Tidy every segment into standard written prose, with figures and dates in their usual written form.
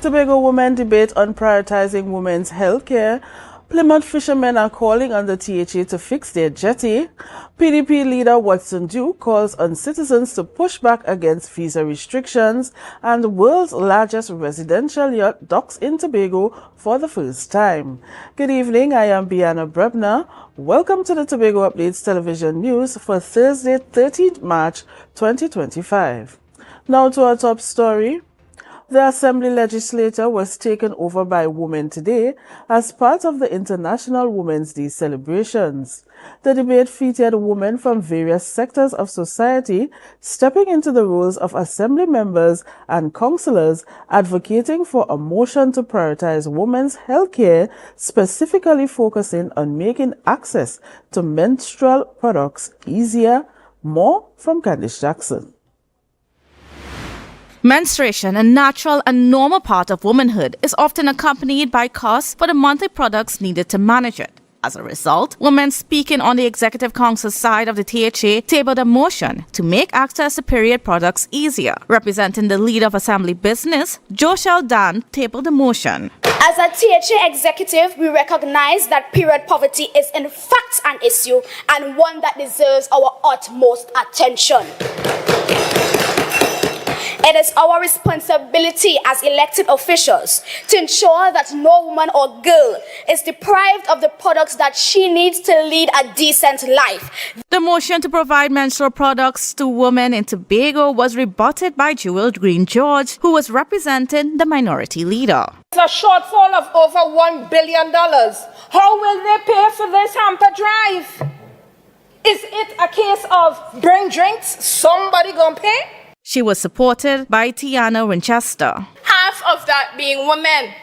Tobago women debate on prioritizing women's health care. Plymouth fishermen are calling on the THA to fix their jetty. PDP leader Watson Duke calls on citizens to push back against visa restrictions. And the world's largest residential yacht docks in Tobago for the first time. Good evening, I am Bianna Brebner. Welcome to the Tobago Updates Television News for Thursday, 13th March 2025. Now to our top story. The Assembly legislature was taken over by women today as part of the International Women's Day celebrations. The debate featured women from various sectors of society stepping into the roles of Assembly members and councillors, advocating for a motion to prioritize women's health care, specifically focusing on making access to menstrual products easier. More from Candice Jackson. Menstruation, a natural and normal part of womanhood, is often accompanied by costs for the monthly products needed to manage it. As a result, women speaking on the Executive Council side of the THA tabled a motion to make access to period products easier. Representing the leader of Assembly Business, Joshel Dan, tabled the motion. As a THA executive, we recognize that period poverty is in fact an issue and one that deserves our utmost attention. It is our responsibility as elected officials to ensure that no woman or girl is deprived of the products that she needs to lead a decent life. The motion to provide menstrual products to women in Tobago was rebutted by Jewel Green George, who was representing the minority leader. It's a shortfall of over $1 billion. How will they pay for this hamper drive? Is it a case of bring drinks, somebody gonna pay? She was supported by Tiana Winchester. Half of that being women.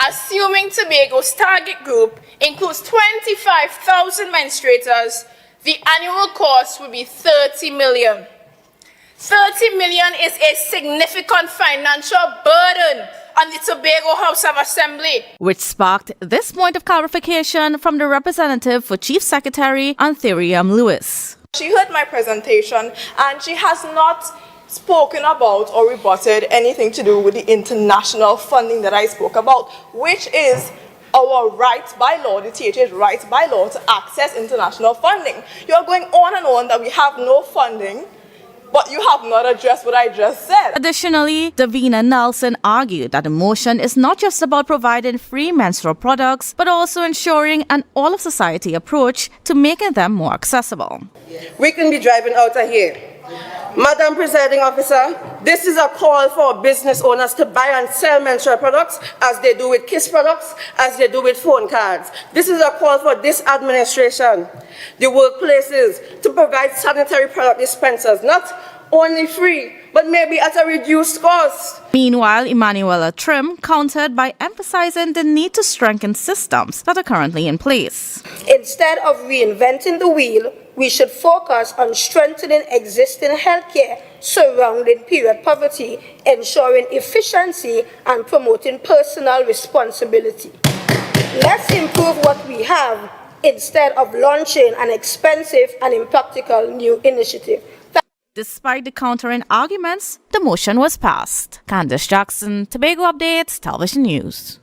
Assuming Tobago's target group includes 25,000 menstruators, the annual cost would be $30 million. $30 million is a significant financial burden on the Tobago House of Assembly, which sparked this point of clarification from the representative for Chief Secretary Anthuriam Lewis. She heard my presentation and she has not spoken about or rebutted anything to do with the international funding that I spoke about, which is our right by law, the THA's right by law to access international funding. You're going on and on that we have no funding, but you have not addressed what I just said. Additionally, Davina Nelson argued that the motion is not just about providing free menstrual products, but also ensuring an all-of-society approach to making them more accessible. We can be driving out of here. Madam Presiding Officer, this is a call for business owners to buy and sell menstrual products as they do with KISS products, as they do with phone cards. This is a call for this administration, the workplaces, to provide sanitary product dispensers, not only free, but maybe at a reduced cost. Meanwhile, Emanuela Trim countered by emphasizing the need to strengthen systems that are currently in place. Instead of reinventing the wheel, we should focus on strengthening existing healthcare surrounding period poverty, ensuring efficiency and promoting personal responsibility. Let's improve what we have instead of launching an expensive and impractical new initiative. Despite the countering arguments, the motion was passed. Candice Jackson, Tobago Updates, Television News.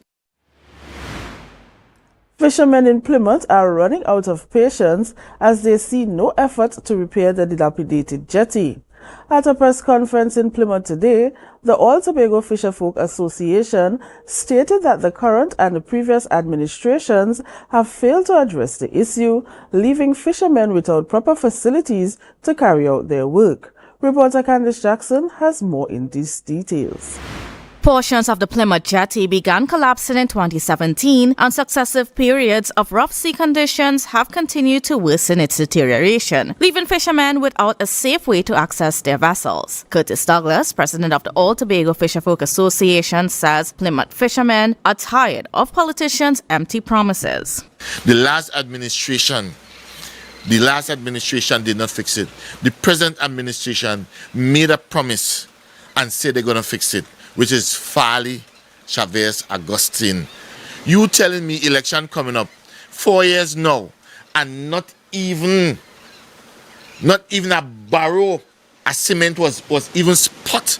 Fishermen in Plymouth are running out of patience as they see no effort to repair the dilapidated jetty. At a press conference in Plymouth today, the All Tobago Fisherfolk Association stated that the current and the previous administrations have failed to address the issue, leaving fishermen without proper facilities to carry out their work. Reporter Candice Jackson has more in these details. Portions of the Plymouth jetty began collapsing in 2017, and successive periods of rough sea conditions have continued to worsen its deterioration, leaving fishermen without a safe way to access their vessels. Curtis Douglas, president of the All Tobago Fisherfolk Association, says Plymouth fishermen are tired of politicians' empty promises. The last administration did not fix it. The present administration made a promise and said they're going to fix it, which is Farley, Chavez, Augustine. You telling me election coming up 4 years now and not even a barrow of cement was even spot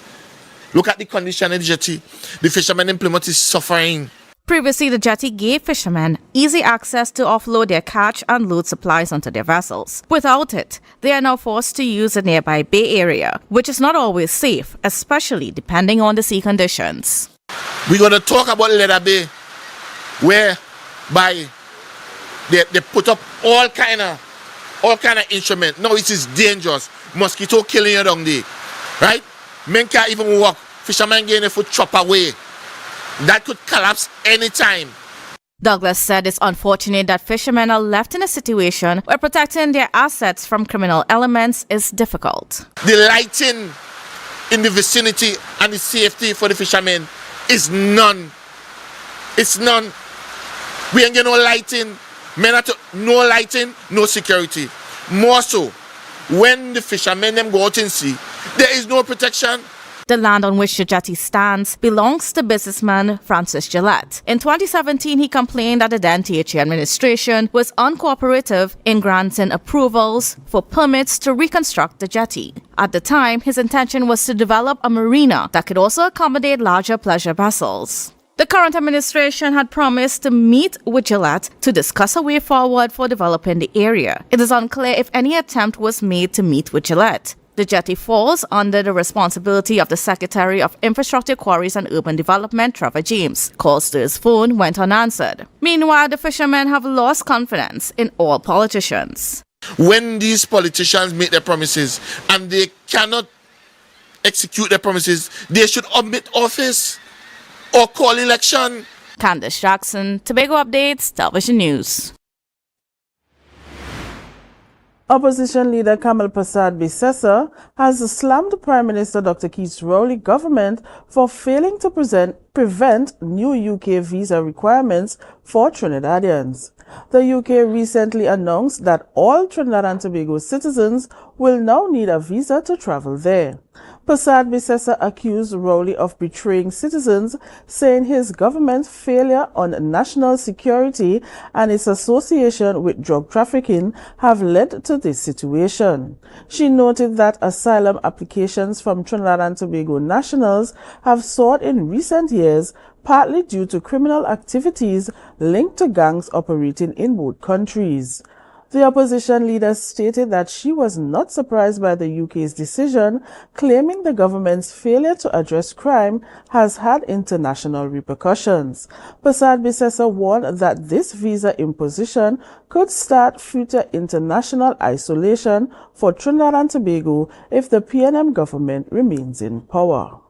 Look at the condition of the jetty. The fishermen in Plymouth is suffering. Previously, the jetty gave fishermen easy access to offload their catch and load supplies onto their vessels. Without it, they are now forced to use the nearby bay area, which is not always safe, especially depending on the sea conditions. We're going to talk about Leather Bay, whereby they put up all kind of instrument. Now it is dangerous. Mosquito killing you down there, right? Men can't even walk. Fishermen getting their foot chopped away. That could collapse anytime. Douglas said it's unfortunate that fishermen are left in a situation where protecting their assets from criminal elements is difficult. The lighting in the vicinity and the safety for the fishermen is none. It's none. We ain't get no lighting. No lighting, no security. More so, when the fishermen them go out in sea, there is no protection. The land on which the jetty stands belongs to businessman Francis Gillette. In 2017, he complained that the then THA administration was uncooperative in granting approvals for permits to reconstruct the jetty. At the time, his intention was to develop a marina that could also accommodate larger pleasure vessels. The current administration had promised to meet with Gillette to discuss a way forward for developing the area. It is unclear if any attempt was made to meet with Gillette. The jetty falls under the responsibility of the Secretary of Infrastructure, Quarries and Urban Development, Trevor James. Calls to his phone went unanswered. Meanwhile, the fishermen have lost confidence in all politicians. When these politicians make their promises and they cannot execute their promises, they should omit office or call election. Candace Jackson, Tobago Updates, Television News. Opposition leader Kamal Prasad Bisesa has slammed Prime Minister Dr. Keith's Rowley government for failing to prevent new UK visa requirements for Trinidadians. The UK recently announced that all Trinidad and Tobago citizens will now need a visa to travel there. Prasad Bisesa accused Rowley of betraying citizens, saying his government's failure on national security and its association with drug trafficking have led to this situation. She noted that asylum applications from Trinidad and Tobago nationals have soared in recent years, partly due to criminal activities linked to gangs operating in both countries. The opposition leader stated that she was not surprised by the UK's decision, claiming the government's failure to address crime has had international repercussions. Prasad Bisesa warned that this visa imposition could start future international isolation for Trinidad and Tobago if the PNM government remains in power.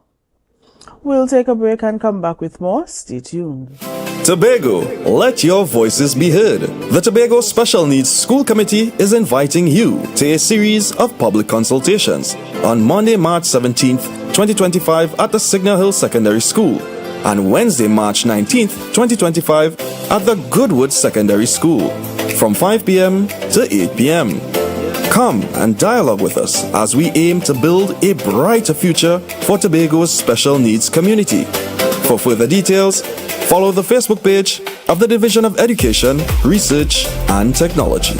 We'll take a break and come back with more. Stay tuned. Tobago, let your voices be heard. The Tobago Special Needs School Committee is inviting you to a series of public consultations on Monday, March 17th, 2025 at the Signal Hill Secondary School and Wednesday, March 19th, 2025 at the Goodwood Secondary School from 5 p.m. to 8 p.m. Come and dialogue with us as we aim to build a brighter future for Tobago's special needs community. For further details, follow the Facebook page of the Division of Education, Research and Technology.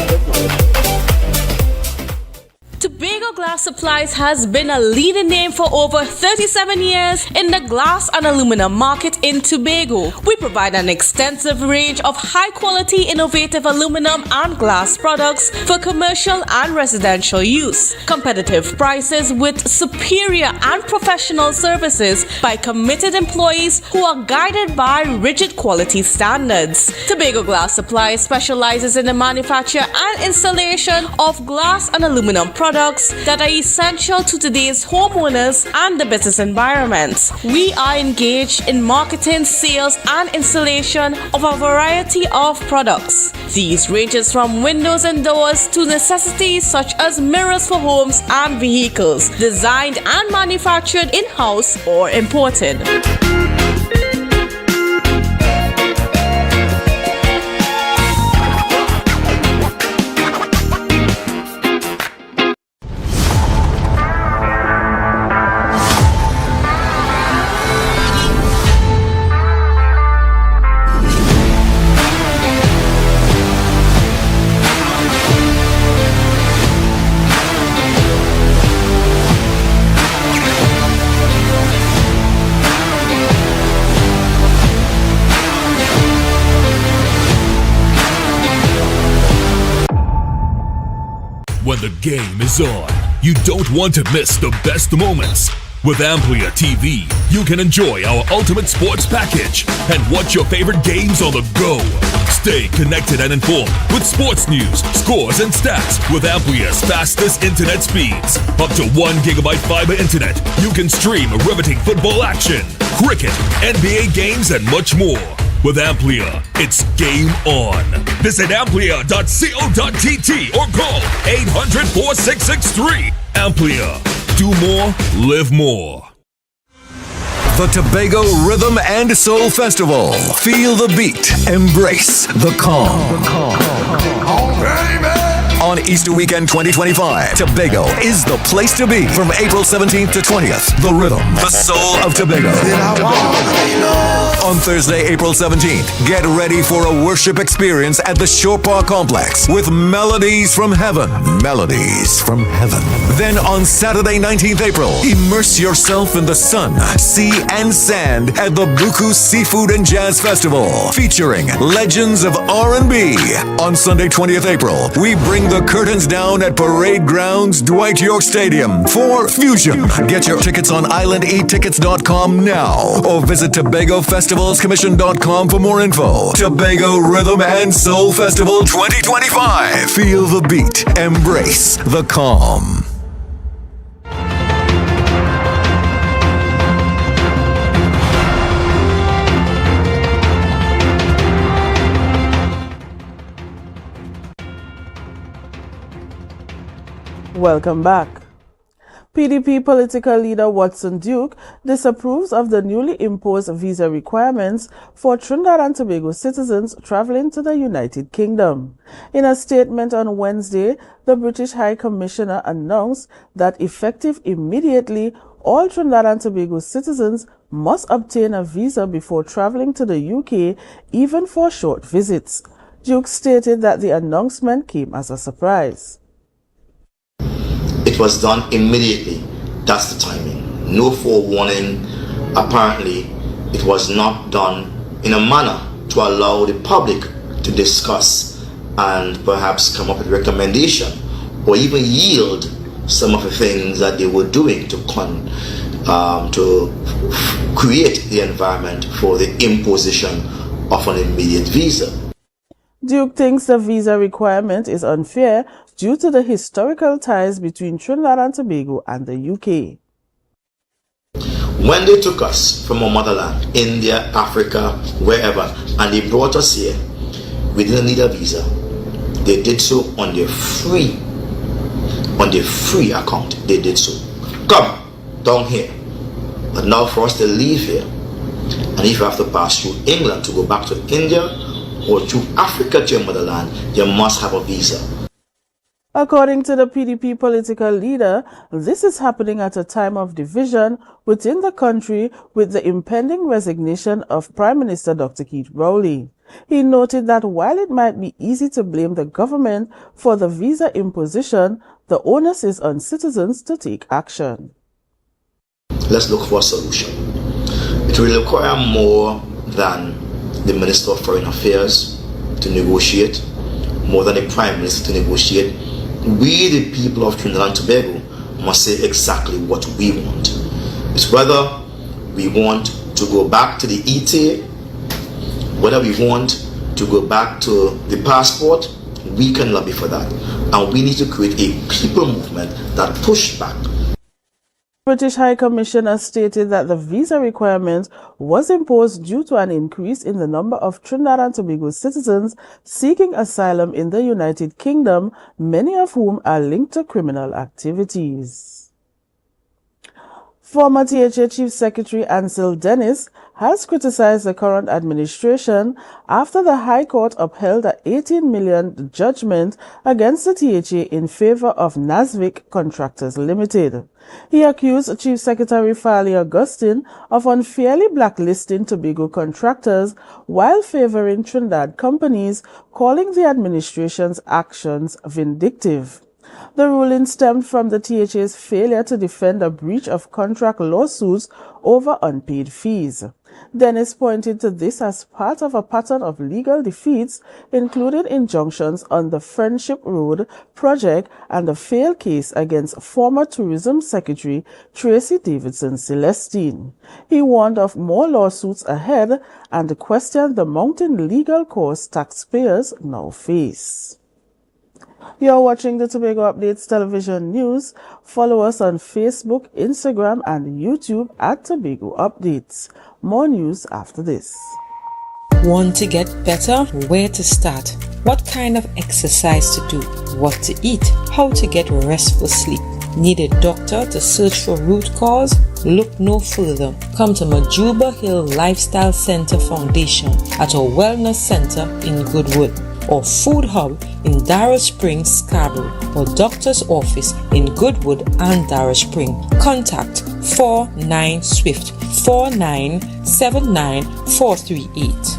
Tobago Glass Supplies has been a leading name for over 37 years in the glass and aluminum market in Tobago. We provide an extensive range of high-quality, innovative aluminum and glass products for commercial and residential use. Competitive prices with superior and professional services by committed employees who are guided by rigid quality standards. Tobago Glass Supplies specializes in the manufacture and installation of glass and aluminum products that are essential to today's homeowners and the business environment. We are engaged in marketing, sales, and installation of a variety of products. These ranges from windows and doors to necessities such as mirrors for homes and vehicles, designed and manufactured in-house or imported. when the game is on. You don't want to miss the best moments. With AMPLIA TV, you can enjoy our ultimate sports package and watch your favorite games on the go. Stay connected and informed with sports news, scores, and stats with AMPLIA's fastest internet speeds. Up to 1 GB fiber internet, you can stream riveting football action, cricket, NBA games, and much more. With AMPLIA, it's game on. Visit amplia.co.tt or call 800-4663. AMPLIA. Do more, live more. The Tobago Rhythm and Soul Festival. Feel the beat. Embrace the calm. On Easter weekend 2025, Tobago is the place to be. From April 17th to 20th, the rhythm, the soul of Tobago. On Thursday, April 17th, get ready for a worship experience at the Shore Park Complex with melodies from heaven. Melodies from heaven. Then on Saturday, 19th April, immerse yourself in the sun, sea, and sand at the Buku Seafood and Jazz Festival, featuring legends of R&B. On Sunday, 20th April, we bring the curtains down at Parade Grounds, Dwight York Stadium for Fusion. Get your tickets on islandetickets.com now or visit TobagoFestivalsCommission.com for more info. Tobago Rhythm and Soul Festival 2025. Feel the beat. Embrace the calm. Welcome back. PDP political leader Watson Duke disapproves of the newly imposed visa requirements for Trinidad and Tobago citizens traveling to the United Kingdom. In a statement on Wednesday, the British High Commissioner announced that effective immediately, all Trinidad and Tobago citizens must obtain a visa before traveling to the UK, even for short visits. Duke stated that the announcement came as a surprise. It was done immediately. That's the timing. No forewarning. Apparently, it was not done in a manner to allow the public to discuss and perhaps come up with recommendation or even yield some of the things that they were doing to create the environment for the imposition of an immediate visa. Duke thinks the visa requirement is unfair due to the historical ties between Trinidad and Tobago and the UK. When they took us from our motherland, India, Africa, wherever, and they brought us here, we didn't need a visa. They did so on their free account. They did so. Come down here. But now for us to leave here, and if you have to pass through England to go back to India, or to Africa to your motherland, you must have a visa. According to the PDP political leader, this is happening at a time of division within the country with the impending resignation of Prime Minister Dr. Keith Rowley. He noted that while it might be easy to blame the government for the visa imposition, the onus is on citizens to take action. Let's look for a solution. It will require more than the Minister of Foreign Affairs to negotiate, more than the Prime Minister to negotiate. We, the people of Trinidad and Tobago, must say exactly what we want. It's whether we want to go back to the ETA, whether we want to go back to the passport. We can lobby for that. And we need to create a people movement that push back. British High Commissioner stated that the visa requirement was imposed due to an increase in the number of Trinidad and Tobago citizens seeking asylum in the United Kingdom, many of whom are linked to criminal activities. Former THA Chief Secretary Ansel Dennis has criticized the current administration after the High Court upheld an $18 million judgment against the THA in favor of Nasvik Contractors Limited. He accused Chief Secretary Farley Augustine of unfairly blacklisting Tobago contractors while favoring Trinidad companies, calling the administration's actions vindictive. The ruling stemmed from the THA's failure to defend a breach of contract lawsuits over unpaid fees. Dennis pointed to this as part of a pattern of legal defeats, including injunctions on the Friendship Road project and a failed case against former Tourism Secretary Tracy Davidson Celestine. He warned of more lawsuits ahead and questioned the mounting legal costs taxpayers now face. You're watching the Tobago Updates Television News. Follow us on Facebook, Instagram, and YouTube at Tobago Updates. More news after this. Want to get better? Where to start? What kind of exercise to do? What to eat? How to get restful sleep? Need a doctor to search for root cause? Look no further. Come to Majuba Hill Lifestyle Center Foundation at our Wellness Center in Goodwood, or Food Hub in Darrow Springs, Scarborough, or Doctor's Office in Goodwood and Darrow Spring. Contact 49 Swift 4979 438.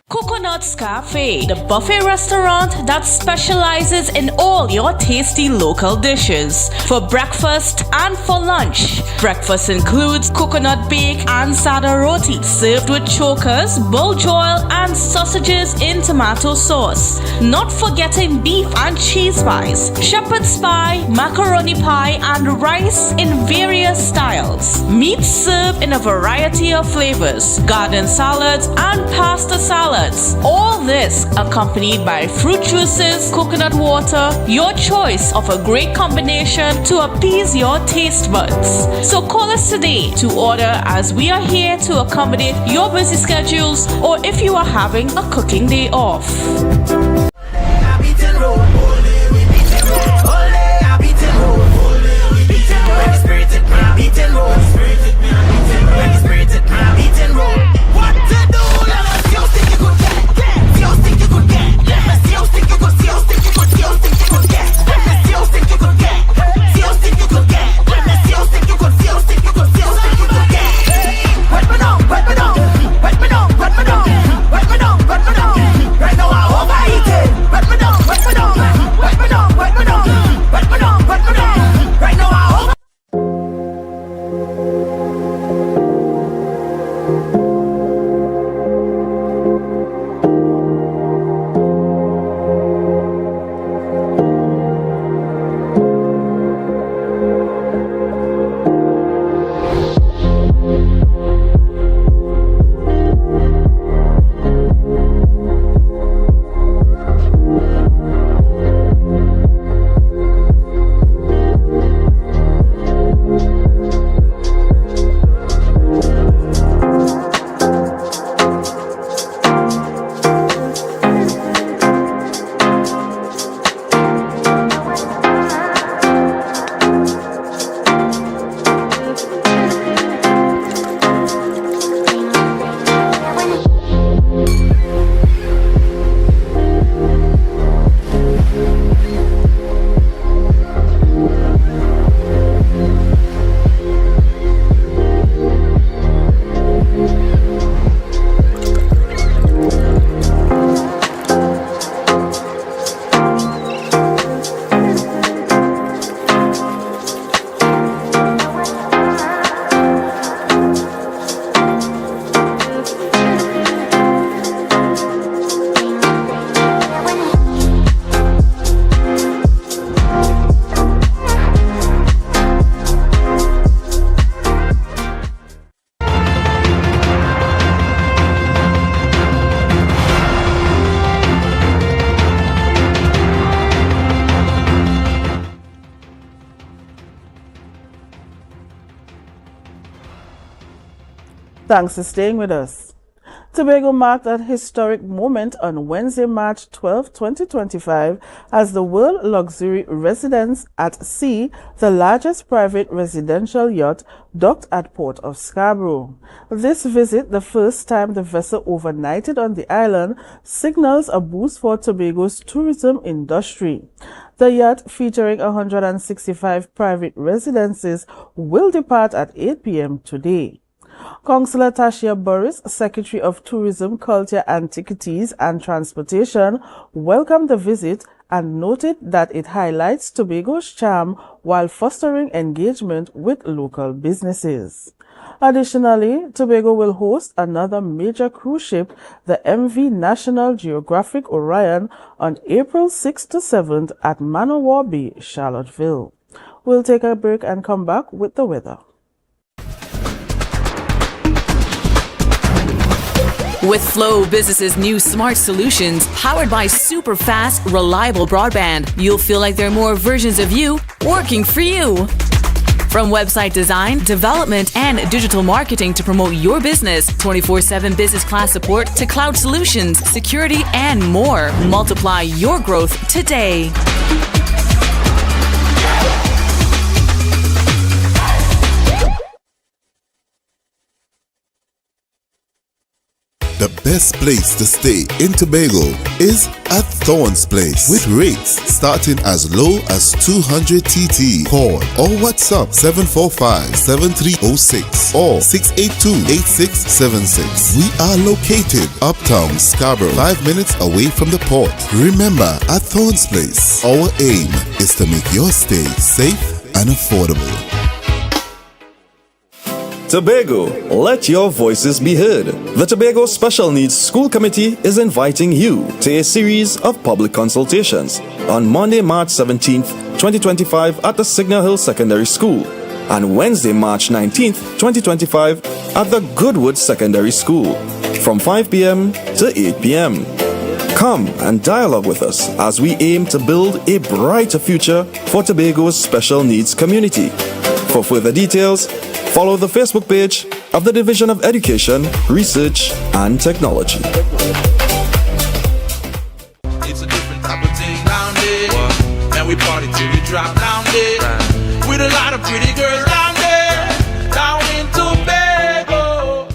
Coconut's Cafe, the buffet restaurant that specializes in all your tasty local dishes. For breakfast and for lunch. Breakfast includes coconut bake and sada roti, served with chokers, buljoil, and sausages in tomato sauce. Not forgetting beef and cheese pies, shepherd's pie, macaroni pie, and rice in various styles. Meat served in a variety of flavors, garden salads, and pasta salads. All this accompanied by fruit juices, coconut water, your choice of a great combination to appease your taste buds. So call us today to order, as we are here to accommodate your busy schedules or if you are having a cooking day off. Right now I overeat. Thanks for staying with us. Tobago marked a historic moment on Wednesday, March 12, 2025, as the World Luxury Residence at Sea, the largest private residential yacht, docked at Port of Scarborough. This visit, the first time the vessel overnighted on the island, signals a boost for Tobago's tourism industry. The yacht, featuring 165 private residences, will depart at 8 p.m. today. Councillor Tashia Boris, Secretary of Tourism, Culture, Antiquities and Transportation, welcomed the visit and noted that it highlights Tobago's charm while fostering engagement with local businesses. Additionally, Tobago will host another major cruise ship, the MV National Geographic Orion, on April 6th to 7th at Manowar Bay, Charlottesville. We'll take a break and come back with the weather. With Flow Business's new smart solutions powered by super fast, reliable broadband, you'll feel like there are more versions of you working for you. From website design, development, and digital marketing to promote your business, 24/7 business class support to cloud solutions, security, and more. Multiply your growth today. The best place to stay in Tobago is at Thorn's Place, with rates starting as low as 200 TT. Call or WhatsApp 745-7306 or 682-8676. We are located uptown Scarborough, 5 minutes away from the port. Remember, at Thorn's Place, our aim is to make your stay safe and affordable. Tobago, let your voices be heard. The Tobago Special Needs School Committee is inviting you to a series of public consultations on Monday, March 17th, 2025 at the Signal Hill Secondary School and Wednesday, March 19th, 2025 at the Goodwood Secondary School from 5 p.m. to 8 p.m. Come and dialogue with us as we aim to build a brighter future for Tobago's special needs community. For further details, follow the Facebook page of the Division of Education, Research and Technology. It's a different type of thing down there. And we party till we drop down there. With a lot of pretty girls down there. Down in Tobago.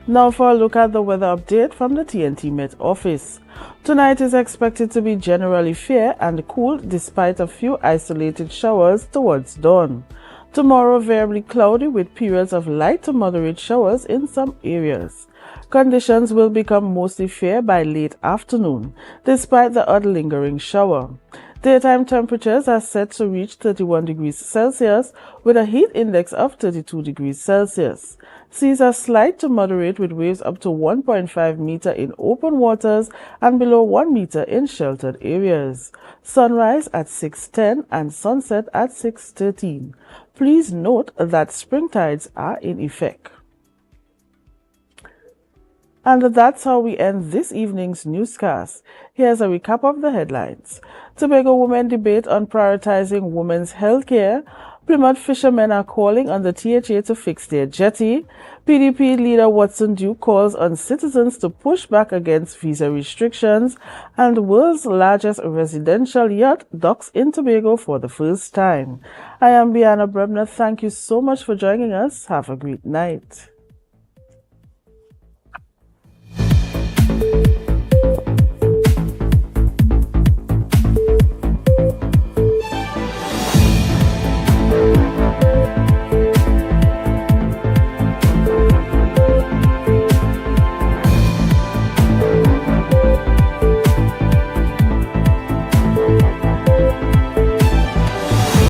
Now for a look at the weather update from the TNT Met office. Tonight is expected to be generally fair and cool despite a few isolated showers towards dawn. Tomorrow variably cloudy with periods of light to moderate showers in some areas. Conditions will become mostly fair by late afternoon, despite the odd lingering shower. Daytime temperatures are set to reach 31 degrees Celsius with a heat index of 32 degrees Celsius. Seas are slight to moderate with waves up to 1.5 meter in open waters and below 1 meter in sheltered areas. Sunrise at 6:10 and sunset at 6:13. Please note that spring tides are in effect. And that's how we end this evening's newscast. Here's a recap of the headlines. Tobago women debate on prioritizing women's health care. Plymouth fishermen are calling on the THA to fix their jetty. PDP leader Watson Duke calls on citizens to push back against visa restrictions. And the world's largest residential yacht docks in Tobago for the first time. I am Bianna Brebner. Thank you so much for joining us. Have a great night.